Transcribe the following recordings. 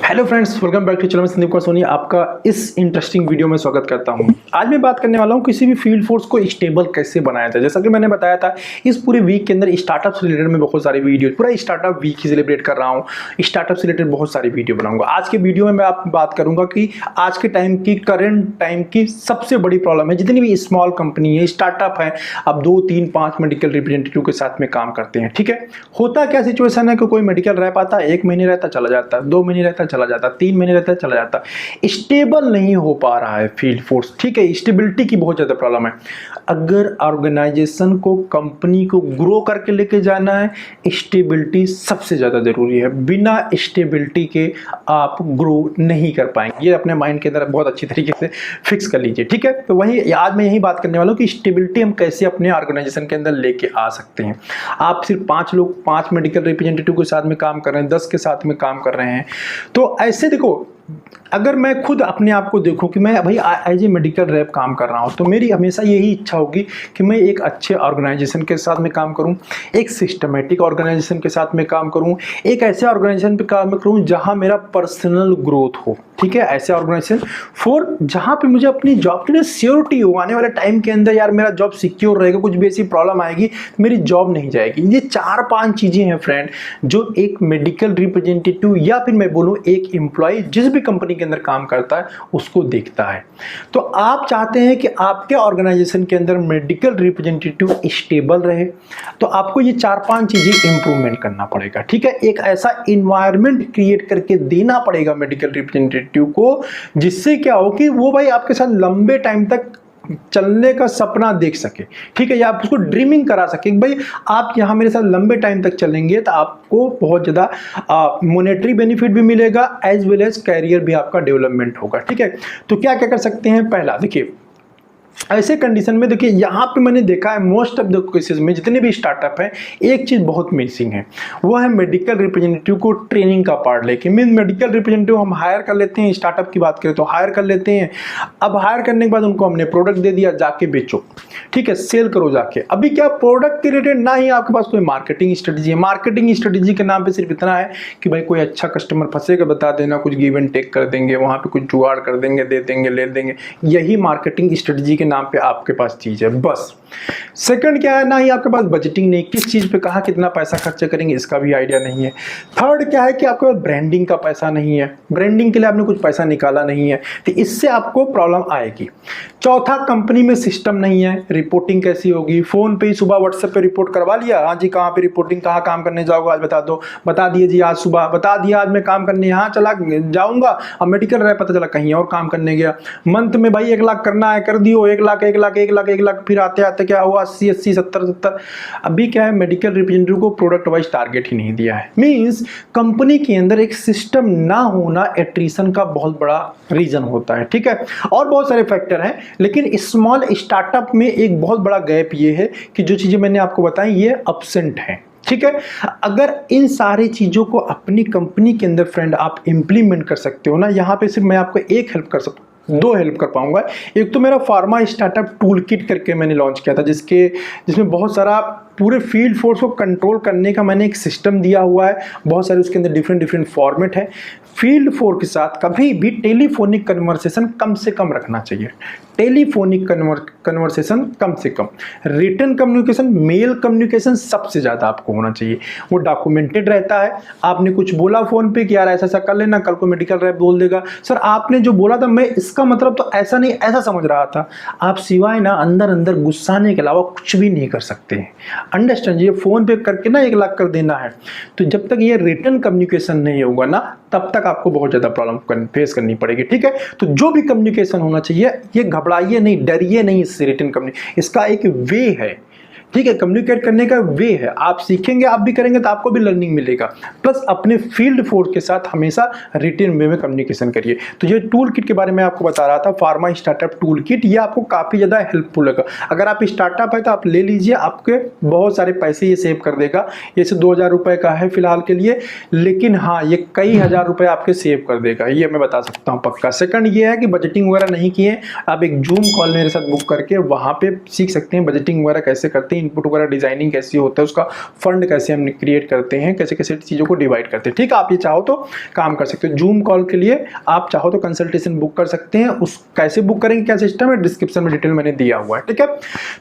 Hello friends, welcome back to channel. Sandeep Kumar Soni आपका इस interesting video में स्वागत करता हूं। आज मैं बात करने वाला हूं किसी भी फील्ड फोर्स को स्टेबल कैसे बनाया जाए। जैसा कि मैंने बताया था, इस पूरे वीक के अंदर स्टार्टअप से रिलेटेड में बहुत सारी वीडियो, पूरा स्टार्टअप वीक ही सेलिब्रेट कर रहा हूं। स्टार्टअप से रिलेटेड बहुत सारी वीडियो बनाऊंगा। आज के वीडियो में मैं आप बात करूंगा कि आज के टाइम की, करंट टाइम की सबसे बड़ी प्रॉब्लम है। जितनी भी स्मॉल कंपनी है, स्टार्टअप है, अब 2, 3, 5 मेडिकल रिप्रेजेंटेटिव के साथ में काम करते हैं। ठीक है, होता क्या सिचुएशन है कि कोई मेडिकल रह पाता, 1 महीने रहता चला जाता, 2 महीने रहता चला जाता, 3 महीने रहता चला जाता, स्टेबल नहीं हो पा रहा है फील्ड फोर्स। ठीक है, स्टेबिलिटी की बहुत ज्यादा प्रॉब्लम है। अगर ऑर्गेनाइजेशन को, कंपनी को ग्रो करके लेके जाना है, स्टेबिलिटी सबसे ज्यादा जरूरी है। बिना स्टेबिलिटी के आप ग्रो नहीं कर पाएंगे। ये अपने माइंड के अंदर बहुत अच्छी तरीके से फिक्स कर लीजिए। ठीक है, तो वही आज मैं यही बात करने वाला हूं कि स्टेबिलिटी हम कैसे अपने ऑर्गेनाइजेशन के अंदर लेके आ सकते हैं। आप सिर्फ 5 लोग, 5 मेडिकल रिप्रेजेंटेटिव के साथ में काम कर रहे हैं, 10 के साथ में काम कर रहे हैं, तो ऐसे देखो, अगर मैं खुद अपने आप को देखूं कि मैं भाई एज ए मेडिकल रैप काम कर रहा हूं, तो मेरी हमेशा यही इच्छा होगी कि मैं एक अच्छे ऑर्गेनाइजेशन के साथ में काम करूं, एक सिस्टमेटिक ऑर्गेनाइजेशन के साथ में काम करूं, एक ऐसे ऑर्गेनाइजेशन पे काम करूं जहां मेरा पर्सनल ग्रोथ हो। ठीक है, ऐसे ऑर्गेनाइजेशन फॉर जहां पे मुझे अपनी जॉब की सिक्योरिटी हो। आने वाले टाइम के अंदर यार मेरा जॉब सिक्योर रहेगा, कुछ भी ऐसी प्रॉब्लम आएगी मेरी जॉब नहीं जाएगी। ये 4-5 चीजें हैं फ्रेंड, जो एक मेडिकल रिप्रेजेंटेटिव या फिर मैं बोलूं एक एम्प्लॉय जिस भी कंपनी के अंदर काम करता है उसको देखता है। तो आप चाहते हैं कि आपके ऑर्गेनाइजेशन के अंदर मेडिकल रिप्रेजेंटेटिव स्टेबल रहे, तो आपको ये 4-5 चीजें इंप्रूवमेंट करना पड़ेगा। ठीक है, एक ऐसा इन्वायरमेंट क्रिएट करके देना पड़ेगा मेडिकल रिप्रेजेंटेटिव को, जिससे क्या हो कि वो भाई आपके साथ लंबे टाइम तक चलने का सपना देख सके। ठीक है, या आप उसको ड्रीमिंग करा सके भाई आप यहां मेरे साथ लंबे टाइम तक चलेंगे तो आपको बहुत ज्यादा मॉनेटरी बेनिफिट भी मिलेगा, एज वेल एज कैरियर भी आपका डेवलपमेंट होगा। ठीक है, तो क्या क्या कर सकते हैं। पहला देखिए, ऐसे कंडीशन में देखिए, यहाँ पे मैंने देखा है मोस्ट ऑफ द केसेस में जितने भी स्टार्टअप हैं, एक चीज बहुत मिसिंग है, वो है मेडिकल रिप्रेजेंटेटिव को ट्रेनिंग का पार्ट लेके। मीन मेडिकल रिप्रेजेंटेटिव हम हायर कर लेते हैं, स्टार्टअप की बात करें तो हायर कर लेते हैं। अब हायर करने के बाद उनको हमने प्रोडक्ट दे दिया, जाके बेचो। ठीक है, सेल करो जाके। अभी क्या प्रोडक्ट के रिलेटेड ना ही आपके पास कोई मार्केटिंग स्ट्रेटेजी है। मार्केटिंग स्ट्रेटेजी के नाम पे सिर्फ इतना है कि भाई कोई अच्छा कस्टमर फंसेगा बता देना, कुछ गिव एंड टेक कर देंगे, वहां पे कुछ जुगाड़ कर देंगे, दे देंगे, ले देंगे। यही मार्केटिंग स्ट्रेटेजी के नाम पे आपके पास चीज है बस। सेकंड क्या है, ना ही आपके पास बजटिंग नहीं, किस चीज पे कहां कितना पैसा खर्च करेंगे इसका भी आइडिया नहीं है। थर्ड क्या है कि आपके पास ब्रांडिंग का पैसा नहीं है, ब्रांडिंग के लिए आपने कुछ पैसा निकाला नहीं है, तो इससे आपको प्रॉब्लम आएगी। चौथा, कंपनी में सिस्टम नहीं है, रिपोर्टिंग कैसी होगी। फोन पे ही सुबह व्हाट्सएप पे रिपोर्ट करवा लिया, हाँ जी कहाँ पे रिपोर्टिंग, कहाँ काम करने जाओगे आज बता दो, बता दिए जी आज सुबह, बता दिया आज मैं काम करने यहाँ चला जाऊंगा, अब मेडिकल रह पता चला कहीं और काम करने गया। मंथ में भाई 1 लाख करना है, कर दियो, 1 लाख 1 लाख 1 लाख 1 लाख, फिर आते आते क्या हुआ 80 80 70 70। अभी क्या है, मेडिकल रिप्रेजेंटेटिव को प्रोडक्ट वाइज टारगेट ही नहीं दिया है। मींस कंपनी के अंदर एक सिस्टम ना होना एट्रिशन का बहुत बड़ा रीजन होता है। ठीक है, और बहुत सारे फैक्टर हैं, लेकिन स्मॉल स्टार्टअप में एक बहुत बड़ा गैप ये है कि जो चीजें मैंने आपको बताई ये अब्सेंट है। ठीक है, अगर इन सारी चीजों को अपनी कंपनी के अंदर फ्रेंड आप इंप्लीमेंट कर सकते हो ना, यहां पे सिर्फ मैं आपको एक हेल्प कर सकता हूं, 2 हेल्प कर पाऊंगा। एक तो मेरा फार्मा स्टार्टअप टूल किट करके मैंने लॉन्च किया था, जिसमें बहुत सारा पूरे फील्ड फोर्स को कंट्रोल करने का मैंने एक सिस्टम दिया हुआ है। बहुत सारे उसके अंदर डिफरेंट फॉर्मेट है। फील्ड फोर्स के साथ कभी भी टेलीफोनिक कन्वर्सेशन कम से कम रखना चाहिए। टेलीफोनिक कन्वर्सेशन कम से कम, रिटन कम्युनिकेशन, मेल कम्युनिकेशन सबसे ज्यादा आपको होना चाहिए। वो डॉक्यूमेंटेड रहता है। आपने कुछ बोला फोन पे कि यार ऐसा ऐसा कर लेना, कल को मेडिकल रैप बोल देगा सर आपने जो बोला था मैं इसका मतलब तो ऐसा नहीं ऐसा समझ रहा था। आप सिवाय ना अंदर अंदर गुस्साने के अलावा कुछ भी नहीं कर सकते हैं। अंडरस्टैंड, ये फोन पे करके ना 1 लाख कर देना है, तो जब तक ये रिटन कम्युनिकेशन नहीं होगा ना तब तक आपको बहुत ज्यादा प्रॉब्लम फेस करनी पड़ेगी। ठीक है, तो जो भी कम्युनिकेशन होना चाहिए, ये घबराइए नहीं, डरिए नहीं इससे। रिटन कम्युनिकेशन इसका एक वे है ठीक है, कम्युनिकेट करने का वे है, आप सीखेंगे, आप भी करेंगे तो आपको भी लर्निंग मिलेगा। प्लस अपने फील्ड फोर्स के साथ हमेशा रिटेन वे में कम्युनिकेशन करिए। तो ये टूल किट के बारे में आपको बता रहा था, फार्मा स्टार्टअप टूल किट, ये आपको काफ़ी ज़्यादा हेल्पफुल है। अगर आप स्टार्टअप है तो आप ले लीजिए, आपके बहुत सारे पैसे ये सेव कर देगा। ये सिर्फ 2000 रुपये का है फिलहाल के लिए, लेकिन हाँ ये कई हज़ार रुपये आपके सेव कर देगा, ये मैं बता सकता हूँ पक्का। सेकंड ये है कि बजटिंग वगैरह नहीं किए, आप एक जूम कॉल मेरे साथ बुक करके वहाँ पे सीख सकते हैं बजटिंग वगैरह कैसे करते हैं, इनपुट वगैरह डिजाइनिंग कैसी होता है, उसका फंड कैसे हम क्रिएट करते हैं, कैसे कैसे चीज़ों को डिवाइड करते हैं। ठीक है, आप ये चाहो तो काम कर सकते हो। जूम कॉल के लिए आप चाहो तो कंसल्टेशन बुक कर सकते हैं। उस कैसे बुक करेंगे, क्या सिस्टम है, डिस्क्रिप्शन में डिटेल मैंने दिया हुआ है। ठीक है,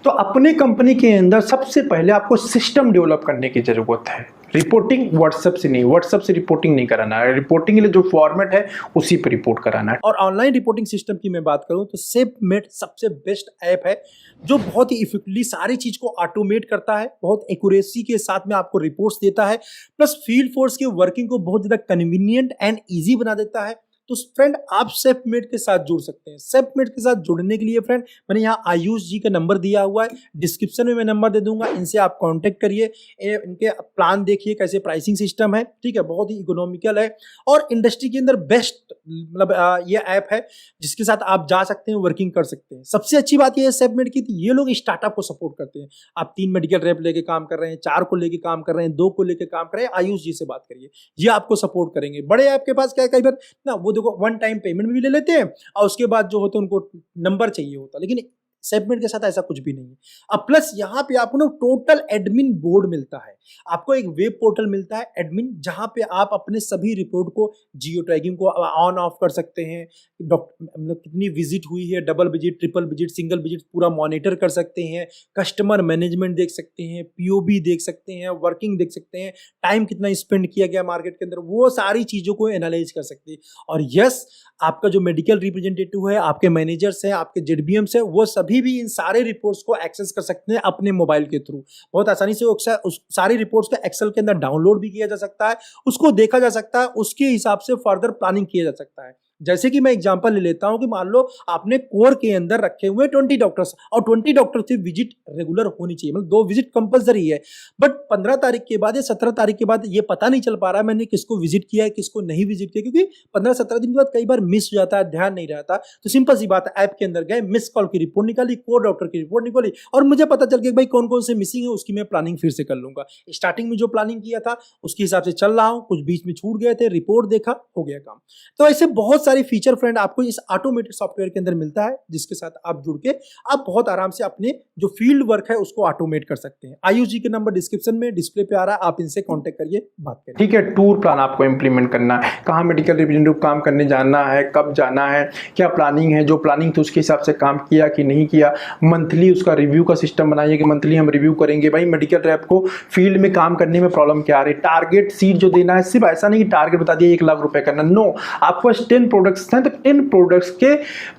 तो अपने कंपनी के अंदर सबसे पहले आपको सिस्टम डेवलप करने की जरूरत है। रिपोर्टिंग व्हाट्सएप से नहीं, व्हाट्सएप से रिपोर्टिंग नहीं कराना है, रिपोर्टिंग के लिए जो फॉर्मेट है उसी पर रिपोर्ट कराना है। और ऑनलाइन रिपोर्टिंग सिस्टम की मैं बात करूं तो सेपमेट सबसे बेस्ट ऐप है, जो बहुत ही इफेक्टिवली सारी चीज को ऑटोमेट करता है, बहुत एक्यूरेसी के साथ में आपको रिपोर्ट्स देता है, प्लस फील्ड फोर्स की वर्किंग को बहुत ज्यादा कन्वीनियंट एंड ईजी बना देता है। तो फ्रेंड आप सेपमेट के साथ जुड़ सकते हैं। सेपमेट के साथ जुड़ने के लिए फ्रेंड मैंने यहाँ आयुष जी का नंबर दिया हुआ है, डिस्क्रिप्शन में मैं नंबर दे दूंगा, इनसे आप कांटेक्ट करिए, इनके प्लान देखिए कैसे प्राइसिंग सिस्टम है। ठीक है, बहुत ही इकोनॉमिकल है और इंडस्ट्री के अंदर बेस्ट मतलब ये ऐप है जिसके साथ आप जा सकते हैं, वर्किंग कर सकते हैं। सबसे अच्छी बात यह है सेपमेट की, ये लोग स्टार्टअप को सपोर्ट करते हैं। आप 3 मेडिकल रेप लेके काम कर रहे हैं, 4 को लेके काम कर रहे हैं, 2 को लेके काम कर रहे हैं, आयुष जी से बात करिए, ये आपको सपोर्ट करेंगे। बड़े ऐप के पास क्या है, कई बार ना वो देखो वन टाइम पेमेंट भी ले लेते हैं और उसके बाद जो होता है उनको नंबर चाहिए होता है, लेकिन सेपमेट के साथ ऐसा कुछ भी नहीं है। अब प्लस यहाँ पे आपको ना टोटल एडमिन बोर्ड मिलता है, आपको एक वेब पोर्टल मिलता है एडमिन, जहां पे आप अपने सभी रिपोर्ट को जियो टैगिंग को ऑन ऑफ कर सकते हैं, मतलब कितनी विजिट हुई है, double visit, triple visit, single visit पूरा मॉनिटर कर सकते हैं, कस्टमर मैनेजमेंट देख सकते हैं, पीओबी देख सकते हैं, वर्किंग देख सकते हैं, टाइम कितना स्पेंड किया गया मार्केट के अंदर, वो सारी चीजों को एनालाइज कर सकते हैं। और यस, आपका जो मेडिकल रिप्रेजेंटेटिव है, आपके मैनेजर्स हैं, आपके जेडबीएम्स हैं, वो सभी भी इन सारे रिपोर्ट्स को एक्सेस कर सकते हैं अपने मोबाइल के थ्रू। बहुत आसानी से उस सारी रिपोर्ट्स को एक्सेल के अंदर डाउनलोड भी किया जा सकता है, उसको देखा जा सकता है, उसके हिसाब से फर्दर प्लानिंग किया जा सकता है। जैसे कि मैं एग्जांपल ले लेता हूं कि मान लो आपने कोर के अंदर रखे हुए 20 डॉक्टर्स और 20 डॉक्टर से विजिट रेगुलर होनी चाहिए, मतलब 2 विजिट कंपलसरी है, बट 15 तारीख के बाद या 17 तारीख के बाद ये पता नहीं चल पा रहा है मैंने किसको विजिट किया है, किसको नहीं विजिट किया, क्योंकि 15-17 दिन के बाद कई बार मिस हो जाता है, ध्यान नहीं रहता। तो सिंपल सी बात है, ऐप के अंदर गए, मिस कॉल की रिपोर्ट निकाली, कोर डॉक्टर की रिपोर्ट निकाली और मुझे पता चल गया भाई कौन कौन से मिसिंग है, उसकी मैं प्लानिंग फिर से कर लूंगा। स्टार्टिंग में जो प्लानिंग किया था उसके हिसाब से चल रहा हूं, कुछ बीच में छूट गए थे, रिपोर्ट देखा, हो गया काम। तो ऐसे बहुत सारे फीचर फ्रेंड आपको इस ऑटोमेटेड सॉफ्टवेयर के अंदर मिलता है, जिसके साथ आप जुड़ के आप बहुत आराम से अपने जो फील्ड वर्क है उसको ऑटोमेट कर सकते हैं। आयुष जी के नंबर डिस्क्रिप्शन में डिस्प्ले पे आ रहा है, आप इनसे कांटेक्ट करिए, बात करिए। ठीक है, टूर प्लान आपको इंप्लीमेंट करना है, कहाँ मेडिकल रिप्रेजेंटेटिव काम करने जाना है, कब जाना है, क्या प्लानिंग है, जो प्लानिंग तो उसके हिसाब से काम किया कि नहीं किया, मंथली उसका रिव्यू का सिस्टम बनाइए कि मंथली हम रिव्यू करेंगे भाई मेडिकल रैप को फील्ड में काम करने में प्रॉब्लम क्या आ रही है, टारगेट सीट जो देना है, सिर्फ ऐसा नहीं कि टारगेट बता दिया 1 लाख रुपए करना, नो, आपके पास 10 प्रोडक्ट्स हैं तो 10 प्रोडक्ट्स के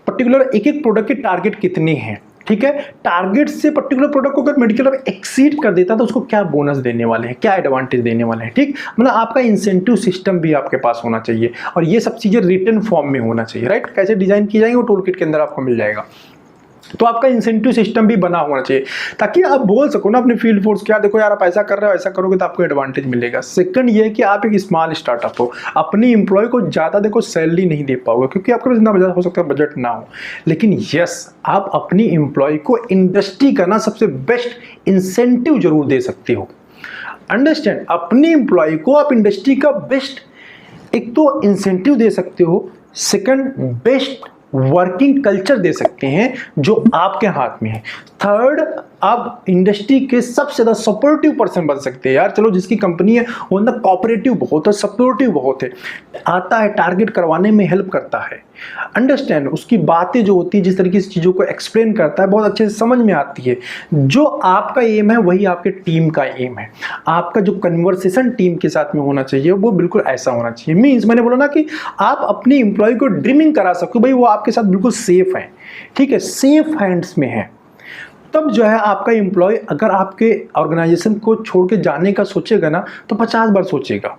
पर्टिकुलर एक प्रोडक्ट के टारगेट कितने हैं। ठीक है, टारगेट से पर्टिकुलर प्रोडक्ट को अगर मेडिकल एक्सीड कर देता है तो उसको क्या बोनस देने वाले हैं, क्या एडवांटेज देने वाले हैं। ठीक, मतलब आपका इंसेंटिव सिस्टम भी आपके पास होना चाहिए और ये सब चीजें रिटन फॉर्म में होना चाहिए। राइट, कैसे डिजाइन की जाएंगे वो टूल किट के अंदर आपको मिल जाएगा। तो आपका इंसेंटिव सिस्टम भी बना होना चाहिए ताकि आप बोल सको ना अपने फील्ड फोर्स, क्या देखो यार आप ऐसा कर रहे हो, ऐसा करोगे तो आपको एडवांटेज मिलेगा। सेकंड ये है कि आप एक स्मॉल स्टार्टअप हो, अपनी एम्प्लॉय को ज़्यादा देखो सैलरी नहीं दे पाओगे क्योंकि आपके पास इतना बजट हो सकता है बजट ना हो, लेकिन यस आप अपनी एम्प्लॉय को इंडस्ट्री का ना सबसे बेस्ट इंसेंटिव जरूर दे सकते हो। अंडरस्टैंड, अपनी एम्प्लॉय को आप इंडस्ट्री का बेस्ट एक तो इंसेंटिव दे सकते हो, सेकंड बेस्ट वर्किंग कल्चर दे सकते हैं जो आपके हाथ में है, थर्ड आप इंडस्ट्री के सबसे ज्यादा सपोर्टिव पर्सन बन सकते हैं। यार चलो जिसकी कंपनी है वो अंदर कोऑपरेटिव बहुत है, सपोर्टिव बहुत है, आता है टारगेट करवाने में हेल्प करता है, अंडरस्टैंड उसकी बातें जो होती है जिस तरीके से चीज़ों को एक्सप्लेन करता है बहुत अच्छे से समझ में आती है। जो आपका एम है वही आपके टीम का एम है, आपका जो कन्वर्सेशन टीम के साथ में होना चाहिए वो बिल्कुल ऐसा होना चाहिए। मीन्स मैंने बोला ना कि आप अपनी एम्प्लॉय को ड्रीमिंग करा सको भाई वो आपके साथ बिल्कुल सेफ है, ठीक है, सेफ हैंड्स में है। तब जो है आपका एम्प्लॉय अगर आपके ऑर्गेनाइजेशन को छोड़ के जाने का सोचेगा ना तो 50 बार सोचेगा।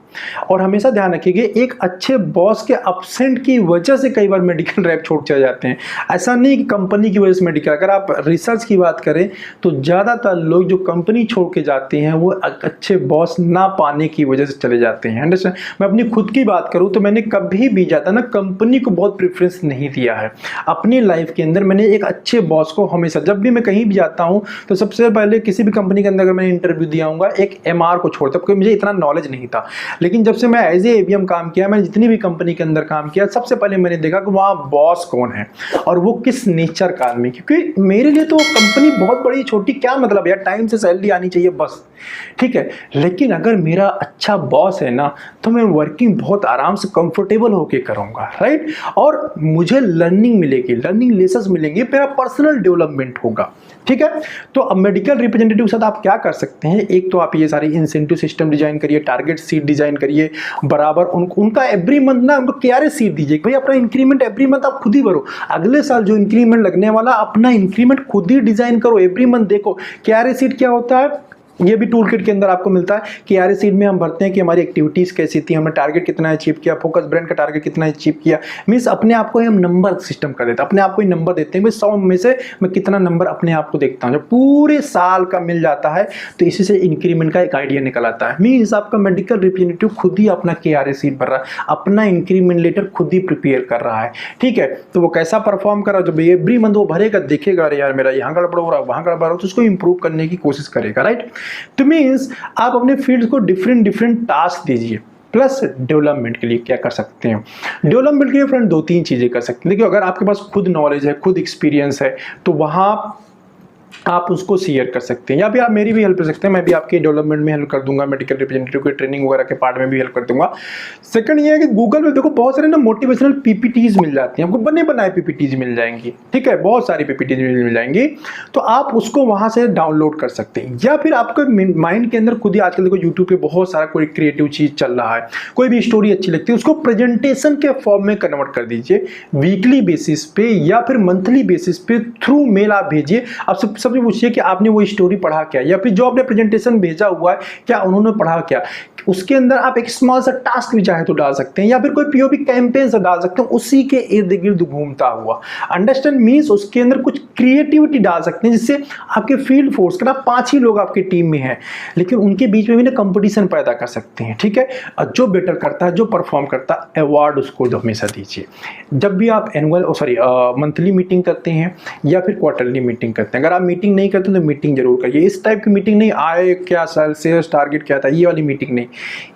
और हमेशा ध्यान रखिएगा, एक अच्छे बॉस के अपसेंट की वजह से कई बार मेडिकल रैप छोड़ चले जाते हैं। ऐसा नहीं कि कंपनी की वजह से मेडिकल, अगर आप रिसर्च की बात करें तो ज़्यादातर लोग जो कंपनी छोड़ के जाते हैं वो अच्छे बॉस ना पाने की वजह से चले जाते हैं। अंडरस्टैंड? मैं अपनी खुद की बात करूँ तो मैंने कभी भी जाता ना कंपनी को बहुत प्रेफरेंस नहीं दिया है। अपनी लाइफ के अंदर मैंने एक अच्छे बॉस को हमेशा, जब भी मैं कहीं भी जाता हूँ तो सबसे पहले किसी भी कंपनी के अंदर अगर मैंने इंटरव्यू दिया हूँ एक एमआर को छोड़ता, क्योंकि मुझे इतना नॉलेज नहीं था। लेकिन जब से मैं एज ए एवीएम काम किया, मैंने जितनी भी कंपनी के अंदर काम किया, सबसे पहले मैंने देखा कि वहाँ बॉस कौन है और वो किस नेचर का आदमी। क्योंकि मेरे लिए तो कंपनी बहुत बड़ी छोटी क्या मतलब यार, टाइम से सैलरी आनी चाहिए बस, ठीक है। लेकिन अगर मेरा अच्छा बॉस है ना तो मैं वर्किंग बहुत आराम से कंफर्टेबल होके करूँगा, राइट। और मुझे लर्निंग मिलेगी, लर्निंग लेसन्स मिलेंगे, मेरा पर्सनल डेवलपमेंट होगा, ठीक है। तो अब मेडिकल रिप्रेजेंटेटिव के साथ आप क्या कर सकते हैं, एक तो आप ये सारी इंसेंटिव सिस्टम डिजाइन करिए, टारगेट सीट डिजाइन करिए, बराबर उनका एवरी मंथ ना उनको केआरएस सीट दीजिए। भाई अपना इंक्रीमेंट एवरी मंथ आप खुद ही भरो, अगले साल जो इंक्रीमेंट लगने वाला अपना इंक्रीमेंट खुद ही डिजाइन करो, एवरी मंथ देखो केआरएस सीट क्या होता है। ये भी टूल किट के अंदर आपको मिलता है कि आर सीट में हम भरते हैं कि हमारी एक्टिविटीज़ कैसी थी, हमने टारगेट कितना अचीव किया, फोकस ब्रांड का टारगेट कितना अचीव किया। मीन्स अपने आप को हम नंबर सिस्टम कर देते हैं, अपने आप को ही नंबर देते हैं। भाई 100 में से मैं कितना नंबर अपने आप को देखता हूँ, जब पूरे साल का मिल जाता है तो इसी से इंक्रीमेंट का एक आइडिया निकल आता है। मीन्स आपका मेडिकल रिप्रेजेंटेटिव खुद ही अपना KRA सीट भर रहा है, अपना इंक्रीमेंट लेटर खुद ही प्रिपेयर कर रहा है, ठीक है। तो वो कैसा परफॉर्म कर रहा है, जब एवरी मंथ वो भरेगा, देखेगा अरे यार मेरा यहाँ गड़बड़ हो रहा है, वहाँ गड़बड़ हो रहा है, तो उसको इंप्रूव करने की कोशिश करेगा, राइट। तो मीन्स आप अपने फील्ड को डिफरेंट टास्क दीजिए। प्लस डेवलपमेंट के लिए क्या कर सकते हैं, डेवलपमेंट के लिए फ्रेंड 2-3 चीजें कर सकते हैं। देखिए अगर आपके पास खुद नॉलेज है, खुद एक्सपीरियंस है, तो वहां आप उसको शेयर कर सकते हैं, या फिर आप मेरी भी हेल्प कर सकते हैं, मैं भी आपके डेवलपमेंट में हेल्प कर दूंगा, मेडिकल रिप्रेजेंटेटिव की ट्रेनिंग वगैरह के पार्ट में भी हेल्प कर दूंगा। सेकंड ये है कि गूगल पे देखो बहुत सारे ना मोटिवेशनल पीपीटीज मिल जाती हैं, आपको बने बनाए पीपीटीज मिल जाएंगी, ठीक है, बहुत सारी पीपीटीज मिल जाएंगी, तो आप उसको वहां से डाउनलोड कर सकते हैं। या फिर आपके माइंड के अंदर खुद ही, आजकल देखो यूट्यूब पे बहुत सारा कोई क्रिएटिव चीज चल रहा है, कोई भी स्टोरी अच्छी लगती है उसको प्रेजेंटेशन के फॉर्म में कन्वर्ट कर दीजिए, वीकली बेसिस पे या फिर मंथली बेसिस पे थ्रू मेल आप भेजिए। आप सबसे पूछिए कि आपने वो स्टोरी पढ़ा क्या, या फिर जो आपने प्रेजेंटेशन भेजा हुआ है क्या उन्होंने पढ़ा क्या। उसके अंदर आप एक स्मॉल सा टास्क भी चाहे तो डाल सकते हैं, या फिर कोई पीओपी कैंपेन से डाल सकते हैं, उसी के इर्द गिर्द घूमता हुआ। अंडरस्टैंड? मीन्स उसके अंदर कुछ क्रिएटिविटी डाल सकते हैं, जिससे आपके फील्ड फोर्स का 5 ही लोग आपकी टीम में हैं, लेकिन उनके बीच में भी ना कंपटीशन पैदा कर सकते हैं, ठीक है। और जो बेटर करता है, जो परफॉर्म करता है, अवार्ड उसको हमेशा दीजिए। जब भी आप मंथली मीटिंग करते हैं या फिर क्वार्टरली मीटिंग करते हैं, अगर आप मीटिंग नहीं करते तो मीटिंग जरूर करिए। इस टाइप की मीटिंग नहीं, आए क्या सेल्स टारगेट क्या था, ये वाली मीटिंग नहीं।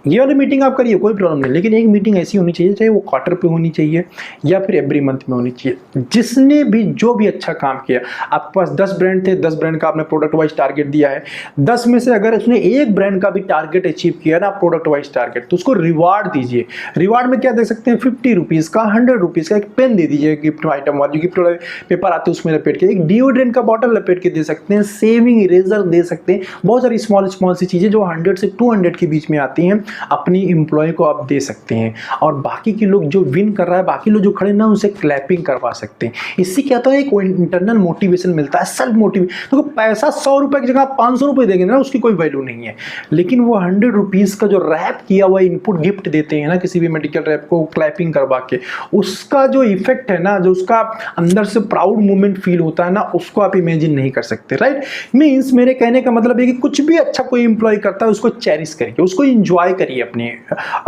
ये वाली मीटिंग आप करिए, कोई प्रॉब्लम नहीं, लेकिन एक मीटिंग ऐसी होनी चाहिए, चाहे वो क्वार्टर पे होनी चाहिए या फिर एवरी मंथ में होनी चाहिए, जिसने भी जो भी अच्छा काम किया। आपके पास 10 ब्रांड थे, 10 ब्रांड का आपने प्रोडक्ट वाइज टारगेट दिया है, 10 में से अगर उसने एक ब्रांड का भी टारगेट अचीव किया ना प्रोडक्ट वाइज टारगेट, तो उसको रिवार्ड दीजिए। रिवार्ड में क्या दे सकते हैं, 50 रुपीज का, 100 रुपीज का एक पेन दे दीजिए, गिफ्ट आइटम वाली, गिफ्ट वाले पेपर आते हैं उसमें लपेट के, एक डिओड्रेंट का बॉटल लपेट के दे सकते हैं, सेविंग इरेजर दे सकते हैं। बहुत सारी स्मॉल सी चीजें जो 100 से 200 के बीच में आती हैं, अपनी एम्प्लॉय को आप दे सकते हैं। और बाकी के लोग जो विन कर रहा है, बाकी लोग जो खड़े ना, उनसे क्लैपिंग करवा सकते हैं। इससे क्या होता है, एक इंटरनल मोटिवेशन मिलता है, सेल्फ मोटिवेशन। तो पैसा 100 रुपए की जगह 500 रुपए देंगे ना, उसकी कोई वैल्यू नहीं है, लेकिन वो 100 रुपीज का जो रैप किया हुआ इनपुट गिफ्ट देते हैं ना किसी भी मेडिकल रैप को क्लैपिंग करवा के, उसका जो इफेक्ट है ना, जो उसका अंदर से प्राउड मूवमेंट फील होता है ना, उसको आप इमेजिन नहीं कर सकते, राइट। मीन्स मेरे कहने का मतलब है कि कुछ भी अच्छा कोई इंप्लॉय करता है उसको चेरिश करिए, उसको इंजॉय करिए अपने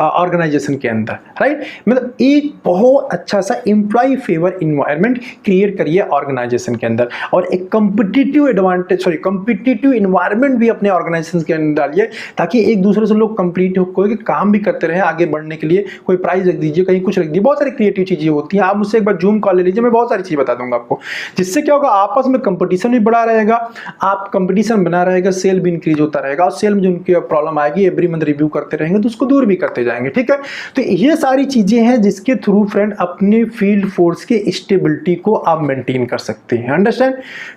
ऑर्गेनाइजेशन के अंदर, राइट। मतलब एक बहुत अच्छा सा एम्प्लॉय फेवर इन्वायरमेंट क्रिएट करिए ऑर्गेनाइजेशन के अंदर, और एक कॉम्पिटिटिव इन्वायरमेंट भी अपने ऑर्गेनाइजेशन के अंदर डालिए, ताकि एक दूसरे से लोग कंप्लीट कोई काम भी करते रहे आगे बढ़ने के लिए। कोई प्राइज रख दीजिए, कहीं कुछ रख दीजिए, बहुत सारी क्रिएटिव चीजें होती हैं। आप मुझसे एक बार जूम कॉल ले लीजिए, मैं बहुत सारी चीज बता दूंगा आपको, जिससे क्या होगा, आपस में कंपटीशन भी बढ़ा रहेगा, आप कंपटीशन बना रहेगा, सेल भी इंक्रीज होता रहेगा, और सेल में जो उनकी प्रॉब्लम आएगी एवरी मंथ रिव्यू करते रहेंगे तो उसको दूर भी करते जाएंगे, ठीक है। तो ये सारी चीजें हैं जिसके थ्रू फ्रेंड अपने फील्ड फोर्स के स्टेबिलिटी को आप मेंटेन कर सकते हैं। अंडरस्टैंड?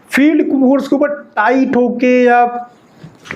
फील्ड फोर्स के ऊपर टाइट होके या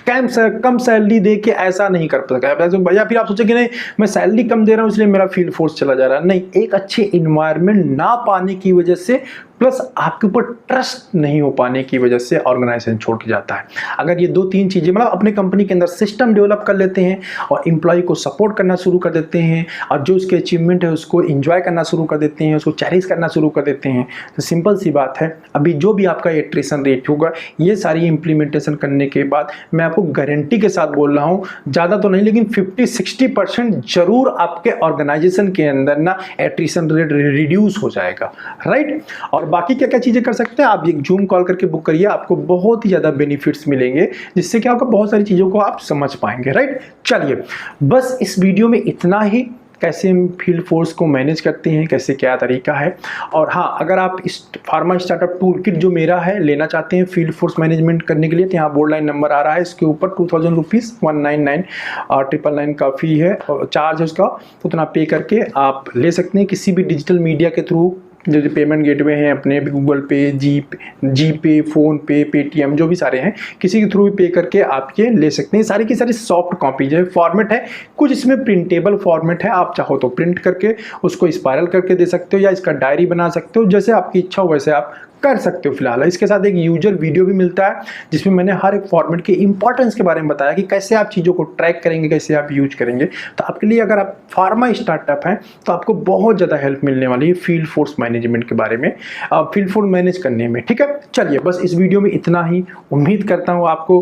कम सैलरी दे के ऐसा नहीं कर सकता, या फिर आप सोचे कि नहीं मैं सैलरी कम दे रहा हूं इसलिए मेरा फील्ड फोर्स चला जा रहा है, नहीं। एक अच्छे इन्वायरमेंट ना पाने की वजह से प्लस आपके ऊपर ट्रस्ट नहीं हो पाने की वजह से ऑर्गेनाइजेशन छोड़ के जाता है। अगर ये 2-3 चीज़ें मतलब अपने कंपनी के अंदर सिस्टम डेवलप कर लेते हैं और एम्प्लॉय को सपोर्ट करना शुरू कर देते हैं और जो उसके अचीवमेंट है उसको एंजॉय करना शुरू कर देते हैं, उसको चेरिश करना शुरू कर देते हैं, तो सिंपल सी बात है अभी जो भी आपका एट्रिशन रेट होगा ये सारी इंप्लीमेंटेशन करने के बाद मैं आपको गारंटी के साथ बोल रहा हूँ, ज़्यादा तो नहीं लेकिन 50-60% जरूर आपके ऑर्गेनाइजेशन के अंदर ना एट्रिशन रेट रिड्यूस हो जाएगा, राइट। और बाकी क्या क्या चीज़ें कर सकते हैं, आप एक जूम कॉल करके बुक करिए, आपको बहुत ही ज़्यादा बेनिफिट्स मिलेंगे जिससे क्या होगा बहुत सारी चीज़ों को आप समझ पाएंगे, राइट। चलिए बस इस वीडियो में इतना ही, कैसे हम फील्ड फोर्स को मैनेज करते हैं, कैसे क्या तरीका है। और हाँ, अगर आप इस फार्मा स्टार्टअप टूल किट जो मेरा है लेना चाहते हैं फील्ड फोर्स मैनेजमेंट करने के लिए, तो यहाँ बोर्ड लाइन नंबर आ रहा है, इसके ऊपर 2000 रुपीज़ 199 और 999 का फी है और चार्ज है उसका, उतना पे करके आप ले सकते हैं किसी भी डिजिटल मीडिया के थ्रू। जो पेमेंट गेटवे हैं अपने गूगल पे, जी पे, फ़ोन पे, पेटीएम, जो भी सारे हैं किसी के थ्रू भी पे करके आप ये ले सकते हैं। सारी की सारी सॉफ्ट कॉपीज है, फॉर्मेट है, कुछ इसमें प्रिंटेबल फॉर्मेट है, आप चाहो तो प्रिंट करके उसको स्पायरल करके दे सकते हो या इसका डायरी बना सकते हो, जैसे आपकी इच्छा हो वैसे आप कर सकते हो। फिलहाल इसके साथ एक यूजर वीडियो भी मिलता है जिसमें मैंने हर एक फॉर्मेट के इंपॉर्टेंस के बारे में बताया कि कैसे आप चीज़ों को ट्रैक करेंगे, कैसे आप यूज करेंगे। तो आपके लिए अगर आप फार्मा स्टार्टअप हैं तो आपको बहुत ज़्यादा हेल्प मिलने वाली है फील्ड फोर्स मैनेजमेंट के बारे में, फील्ड फोर्स मैनेज करने में, ठीक है। चलिए बस इस वीडियो में इतना ही, उम्मीद करता हूँ आपको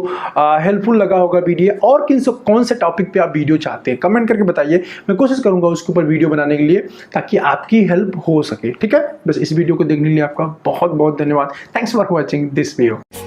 हेल्पफुल लगा होगा वीडियो। और कौन से टॉपिक पे आप वीडियो चाहते हैं कमेंट करके बताइए, मैं कोशिश करूँगा उसके ऊपर वीडियो बनाने के लिए ताकि आपकी हेल्प हो सके, ठीक है। बस इस वीडियो को देखने के लिए आपका बहुत बहुत धन्यवाद। Thanks for watching this video.